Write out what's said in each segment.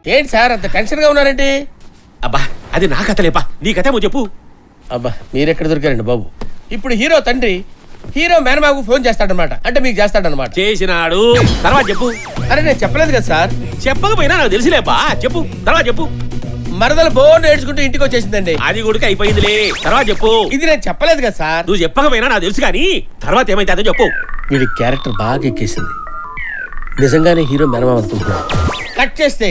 ఏంటి సార్ అంత టెన్షన్ గా ఉన్నారండి? అబ్బా అది నా కథలేపా, నీ కథేమో చెప్పు. అబ్బా మీరెక్కడ దొరికారండి బాబు? ఇప్పుడు హీరో తండ్రి హీరో మేనమాకు ఫోన్ చేస్తాడనమాట, అంటే మీకు చేస్తాడనమాట. చేసినాడు, తర్వాత చెప్పు. అరే నేను చెప్పలేదు కదా సార్. చెప్పకపోయినా నాకు తెలిసిలేపా, చెప్పు తర్వాత చెప్పు. మరదలు బోన్ ఏడ్చుకుంటూ ఇంటికి వచ్చేసిందండి. అది కూడా అయిపోయిందిలే, తర్వాత చెప్పు. ఇది నేను చెప్పలేదు కదా సార్. నువ్వు చెప్పకపోయినా నాకు తెలుసు కానీ తర్వాత ఏమైతే అదో చెప్పు. వీడి క్యారెక్టర్ బాగా ఎక్కేసింది. నిజంగానే హీరో మేనమామ అనుకుంటున్నాడు. కట్ చేస్తే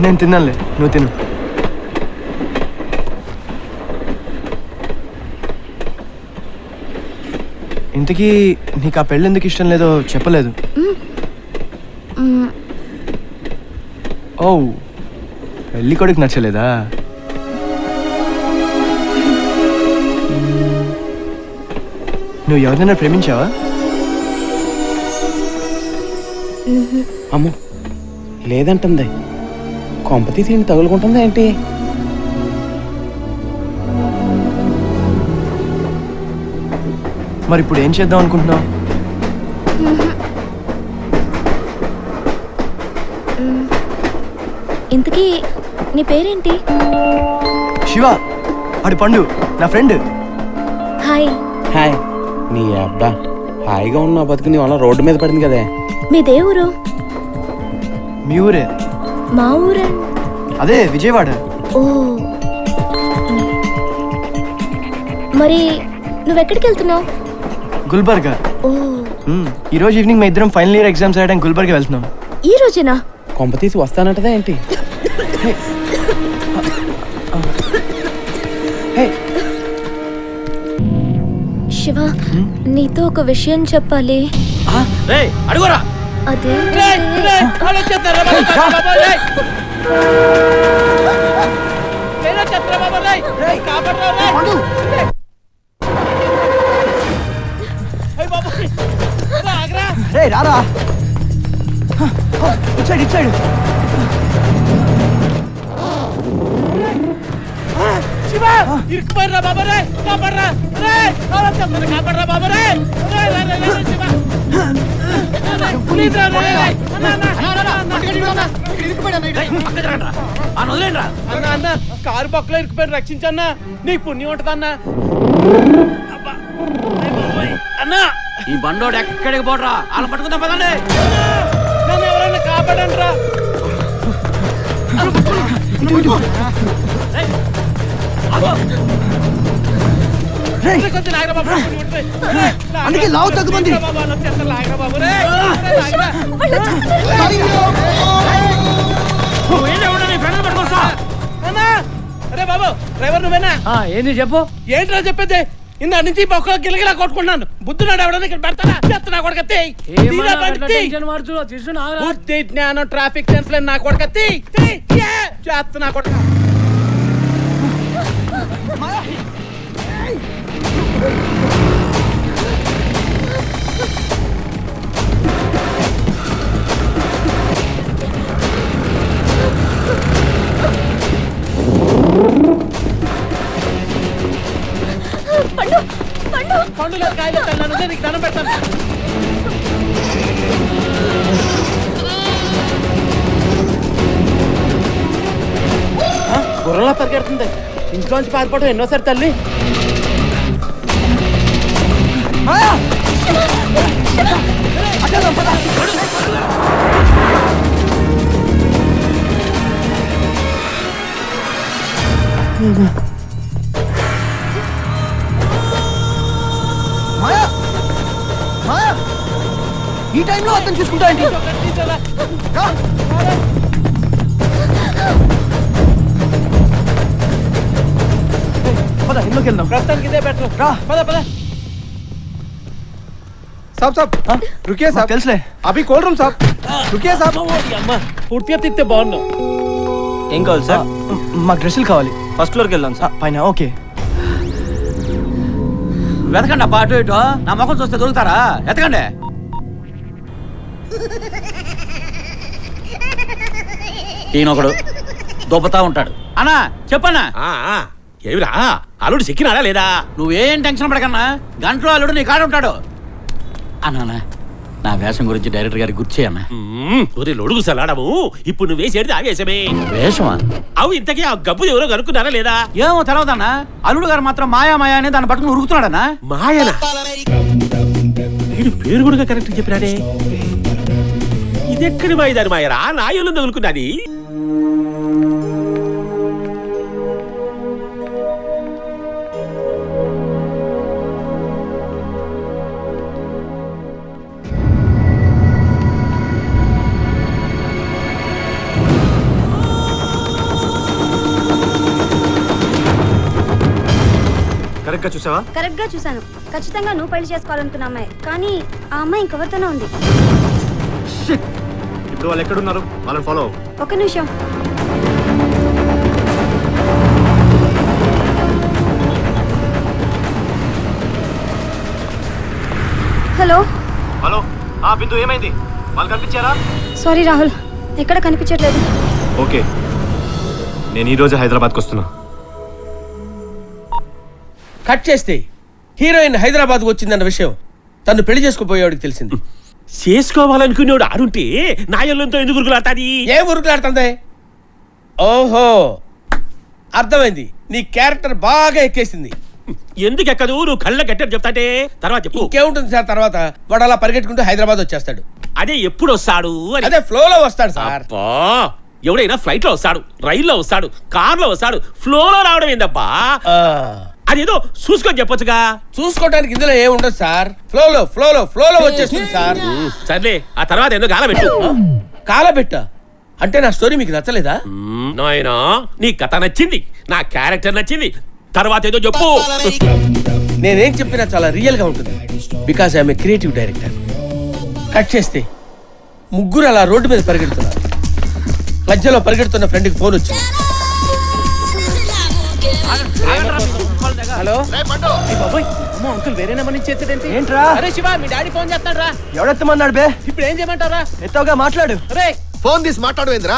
నేను తిన్నానులే, నువ్వు తిను. ఇంతకీ నీకు ఆ పెళ్ళి ఎందుకు ఇష్టం లేదో చెప్పలేదు. ఓ పెళ్ళి కొడుకు నచ్చలేదా? నువ్వు ఎవరినైనా ప్రేమించావా? అమ్మో లేదంటుంది. కొంపతి తిని తగులుకుంటుందా ఏంటి? మరి ఇప్పుడు ఏం చేద్దాం అనుకుంటున్నావు? ఇంతకీ నీ పేరేంటి? శివ, అడు పండు, నా ఫ్రెండ్. హాయ్. హాయ్. నీ అబ్బా హాయిగా ఉన్న బతుకు నీ వల్ల రోడ్డు మీద పడింది కదే. మీదే ఊరు? మీ ఊరే. మా ఊరే. అదే విజయవాడ. ఓ మరి నువ్వెక్కడికి వెళ్తున్నావు? గుల్బర్గా. ఓ ఈరోజు ఈవినింగ్ మా ఇద్దరం ఫైనల్ ఇయర్ ఎగ్జామ్స్ రాయడానికి గుల్బర్గా వెళ్తున్నాం. ఈ రోజేనా? కొంప తీసి వస్తానంటదా ఏంటి? శివ, నీతో ఒక విషయం చెప్పాలి. అడుగురా. అదే రారా, ఇచ్చాడు ఇచ్చాడు. ఇరుక్కుపోయిరా బాబా రే, కాపాడరా రే, చెప్తాను కాపాడరా బాబా రే, అన్న కారు పక్కలో ఇరుక్కుపోయిన రక్షించన్నా, నీకు పుణ్యం ఉంటదన్నా. అన్నా ఈ బండోడు ఎక్కడికి పోడరా, వాళ్ళని పట్టుకుందాం పదండి. నన్ను ఎవరైనా కాపాడండి రా. అందుకే లావు తగ్గుమంది. అరే బాబు డ్రైవర్ నువ్వేనా? ఏంది చెప్పు. ఏంట్రా చెప్పేది? ఇందా నుంచి బొక్కలో గిలగిలా కొట్టుకున్నాను. బుద్ధున్నాడు ఎవడన్నా ఇక్కడ పెడతానా? చెప్తున్నా కొడకత్తి బుద్ధి జ్ఞానం ట్రాఫిక్ సెన్స్ లేని నా కొడకత్తి చేస్తున్నా కొడక. పండు పండు పండులో కాయలు తన్నాను, నీకు దండం పెడతాను. గుర్రలా పరిగెడుతుంది. ఇంట్లోంచి పారిపోవడం ఎన్నోసారి తల్లి. ఈ టైంలో అతను చూసుకుంటా ఏంటి? పద ఇంట్లోకి వెళ్దాం. ప్రస్తుతానికి ఇదే బెటర్. రా పద పద. साहब रुकिए साहब. తెలుసులే. अभी कोल्ड रूम साहब. रुकिए साहब. అమ్మా పూర్తిగా తిస్తే బాగున్నావు. ఏం కావాలి సార్? మాకు డ్రెస్సులు కావాలి. ఫస్ట్ ఫ్లోర్కి వెళ్దాం సార్. పైన ఓకే. వెతకండి అబ్బా, అటు ఇటు. నా ముఖం చూస్తే దొరుకుతారా? వెతకండి. ఈయనొకడు దొబ్బతా ఉంటాడు. అన్నా చెప్పన్నా. ఏమిరా అల్లుడు సిక్కినాడా లేదా? నువ్వేం టెన్షన్ పడకన్నా, గంటలో అల్లుడు నీ కాడ ఉంటాడు. అన్నా నా వేషం గురించి డైరెక్టర్ గారికి గుర్తు చేయన్నా. ఒరే లొడుగు సలాడము, ఇప్పుడు నువ్వు వేసేది ఆ వేషమే. వేషమా? అవు ఇంతకీ ఆ గబ్బు ఎవరో కనుక్కున్నారా లేదా? ఏమో తెలవదన్నా, అల్లుడు గారు మాత్రం మాయా మాయా అని దాన్ని పట్టుకుని ఉరుకుతున్నాడన్నా. మాయన వీడు పేరు కూడా కరెక్ట్ చెప్పినాడే. ఇదెక్కడి మాయదారి మాయరా? నాయలు తగులుకున్నది. కరెక్ట్గా చూసావా? కరెక్ట్ గా చూసాను. ఖచ్చితంగా నువ్వు పెళ్లి చేసుకోవాలనుకున్న అమ్మాయి, కానీ ఆ అమ్మాయి ఇంకెవరితోనే ఉంది. ఇప్పుడు వాళ్ళు ఎక్కడున్నారు? వాళ్ళని ఫాలో. ఒక నిమిషం. Hello hello. బిందు ఏమైంది? వాళ్ళు కనిపించారా? సారీ రాహుల్, ఎక్కడ కనిపించట్లేదు. ఓకే, నేను ఈ రోజు హైదరాబాద్కి వస్తున్నా. కట్ చేస్తే హీరోయిన్ హైదరాబాద్కు వచ్చిందన్న విషయం తను పెళ్లి చేసుకోపోయేవాడికి తెలిసింది. చేసుకోవాలనుకునేవాడు ఆడుంటే నాయలంతో ఎందుకు గురుకులాడతాది? ఏ ఉరుకులాడుతుంది? ఓహో, అర్థమైంది. నీ క్యారెక్టర్ బాగా ఎక్కేసింది. ఎందుకు ఎక్కదు? నువ్వు కళ్ళ గట్టని చెప్తాంటే తర్వాత చెప్పు. ఇంకేముంటుంది సార్, తర్వాత వాడు అలా పరిగెట్టుకుంటూ హైదరాబాద్ వచ్చేస్తాడు. అదే ఎప్పుడు వస్తాడు అని. అదే ఫ్లోలో వస్తాడు సార్. అబ్బా, ఎవడైనా ఫ్లైట్ లో వస్తాడు, రైల్లో వస్తాడు, కార్ లో వస్తాడు, ఫ్లోలో రావడం ఏందబ్బా? ఆ, అదేదో చూసుకొని చెప్పొచ్చుగా. చూసుకోవడానికి ఇందులో ఏం ఉండదు సార్. ఫ్లోలో వచ్చేస్తుంది సార్. సర్లే, ఆ తర్వాత ఎందుకు కాలబెట్టు. కాలబెట్ట అంటే నా స్టోరీ మీకు నచ్చలేదా? నాయనా, నీ కథ నచ్చింది, నా క్యారెక్టర్ నచ్చింది, తర్వాత ఏదో చెప్పు. నేనేం చెప్పినా చాలా రియల్ గా ఉంటుంది. Because I'm a creative director. Cut చేస్తే ముగ్గురు అలా రోడ్డు మీద పరిగెడుతున్నారు. మధ్యలో పరిగెడుతున్న ఫ్రెండ్కి ఫోన్ వచ్చింది. హలో అంకుల్ వేరే నెంబర్ నుంచి చేసేదేంటి? ఏంట్రా? అరే శివ, మీ డాడీ ఫోన్ చేస్తాడు రా. ఎవడెత్తమన్నాడు బే? ఇప్పుడు ఏం చేయమంటారా? ఎత్తవగా మాట్లాడు. రే, ఫోన్ తీసి మాట్లాడవేంద్రా?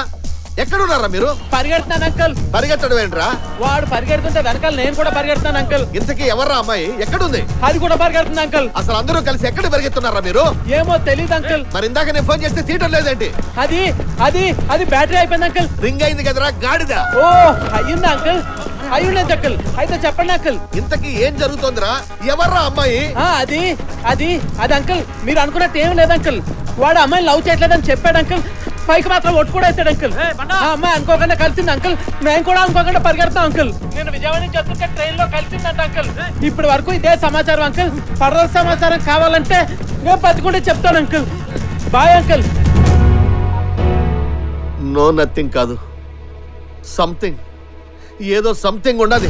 ఎక్కడున్నారా మీరు? పరిగెడుతున్నాను అంకుల్. పరిగెత్తడం ఏంట్రా? వాడు పరిగెడుతుంటే వెనకాల నేను కూడా పరిగెడుతున్నాను అంకుల్. ఇంతకీ ఎవర్రా అమ్మాయి? ఎక్కడుంది? అది కూడా పరిగెడుతుంది అంకుల్. అసలు అందరూ కలిసి ఎక్కడ పరిగెత్తున్నారా మీరు? ఏమో తెలియదు అంకుల్. మరి ఇందాక నేను ఫోన్ చేస్తే తీయటం లేదేంటి? అది అది అది బ్యాటరీ అయిపోయింది అంకుల్. రింగ్ అయింది కదరా గాడిద. ఓ, అయ్యిందా అంకుల్? అయ్యుండేది అంకుల్. అయితే చెప్పండి అంకుల్. ఇంతకీ ఏం జరుగుతోందిరా? ఎవర్రా అమ్మాయి? అది అది అది అంకుల్, మీరు అనుకున్నట్టు ఏం లేదు అంకుల్. వాడు అమ్మాయిని లవ్ చేయట్లేదని చెప్పాడు అంకుల్. పైకి మాత్రం ఒట్టు కూడా వేసాడు అంకుల్. ఆ అమ్మాయి అనుకోకుండా కలిసింది అంకుల్. మేము కూడా అనుకోకుండా పరిగెడతాం అంకుల్. నేను విజయవాడ నుంచి వస్తుంటే ట్రైన్ లో కలిసిందంట అంకుల్. ఇప్పటి వరకు ఇదే సమాచారం అంకుల్. ఫర్దర్ సమాచారం కావాలంటే నేను బతికుంటే చెప్తాను uncle. Bye uncle. No nothing కాదు, సంథింగ్, ఏదో సంథింగ్ ఉన్నది.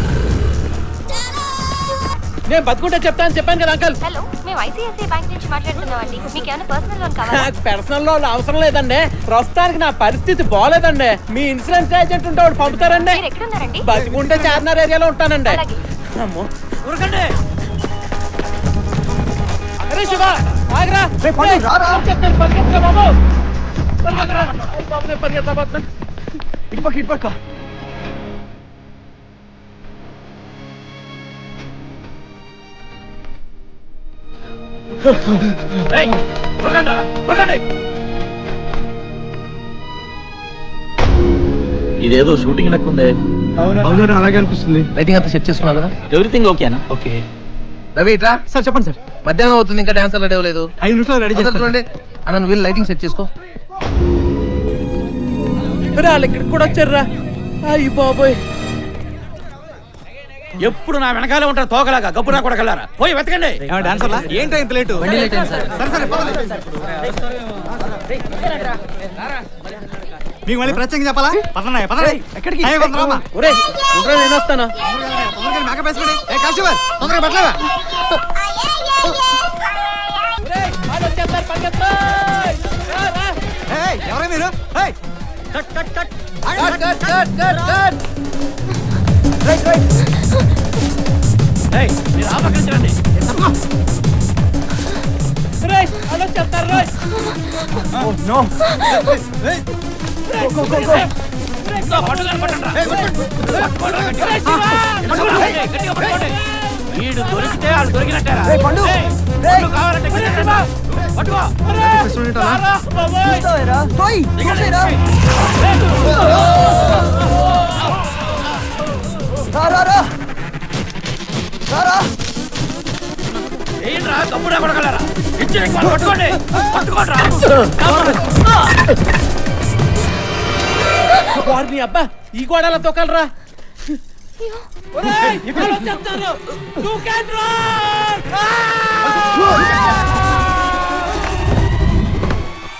నేను బతుకుంటే చెప్తాను చెప్పాను కదా అంకుల్. హలో, మేము ఐసిఐసిఐ బ్యాంక్ నుంచి మాట్లాడుతున్నామండి. మీకు ఏమైనా పర్సనల్ లోన్ కావాలా? నాకు పర్సనల్ లోన్ అవసరం లేదండి. ప్రస్తుతానికి నా పరిస్థితి బాగోలేదండి. మీ ఇన్సూరెన్స్ ఏజెంట్ ఉంటే వాడు పంపుతారండి. మీరు ఎక్కడున్నారండి? బతికుంటే చార్మినార్ ఏరియాలో ఉంటానండి. అలాగే. అమ్మో, ఉరకండి. అరే శివ, ఆగరా. చెప్తాను, పరిగెత్తురా బాబు. పరిగెత్తరా. అయ్య బాబు, నేను పరిగెత్తబోతున్నా. ఇటుపక్క. ఏయ్, ఉరకండి, ఉరకండి. ఇదేదో షూటింగ్ లెక్కుందే. అవును, అలాగే అనిపిస్తుంది. లైటింగ్ అంతా సెట్ చేసుకున్నావు కదా? ఎవ్రీథింగ్ ఓకేనా? ఓకే. రవి ఇట్రా. సార్ చెప్పండి సార్. మధ్యాహ్నం అవుతుంది, ఇంకా డాన్స్ రెడీ అవ్వలేదు. 5 నిమిషాలు రెడీ చేస్తాను. చూడండి అన్న, నువ్వు వెళ్ళి లైటింగ్ సెట్ చేసుకో. వాళ్ళు ఇక్కడికి కూడా వచ్చారా? అయ్యి బాబోయ్, ఎప్పుడు నా వెనకాలే ఉంటారు తోకలాగా. గబ్బు నా కూడా కల్లారా. పోయి వెతకండి. ఏంటో ఇంత లేటు? మీకు మళ్ళీ ప్రత్యేకంగా చెప్పాలా? పదరా. ఎక్కడికి? ఒరేయ్, ఉండరా, నేను వస్తాను. మేకప్ వేసుకోండి. తొందరగా పట్టలేదా? ఒరేయ్, వాళ్ళు వచ్చేస్తారు, పరిగెత్తరా. రా, రా. ఎవరే మీరు? Cut, cut, cut. ఏయ్, మీరు ఆ పక్క నుంచి రండి. ఒరేయ్, వాళ్ళు వచ్చేస్తారు, రోయ్. నో. ఒరేయ్, ఒరేయ్, వీడు దొరికితే వాళ్ళు దొరికినట్టారా కావాలంటే పట్టుకో ఏంట్రా తమ్ముడా కొడగలరా ఇచ్చి పట్టుకోండి పట్టుకోండి వారిని అబ్బా ఈ గోడల తొక్కలరా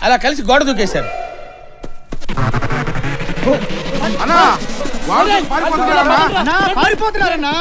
అలా కలిసి గోడ దూకేశారు. పారిపోతున్నారన్నా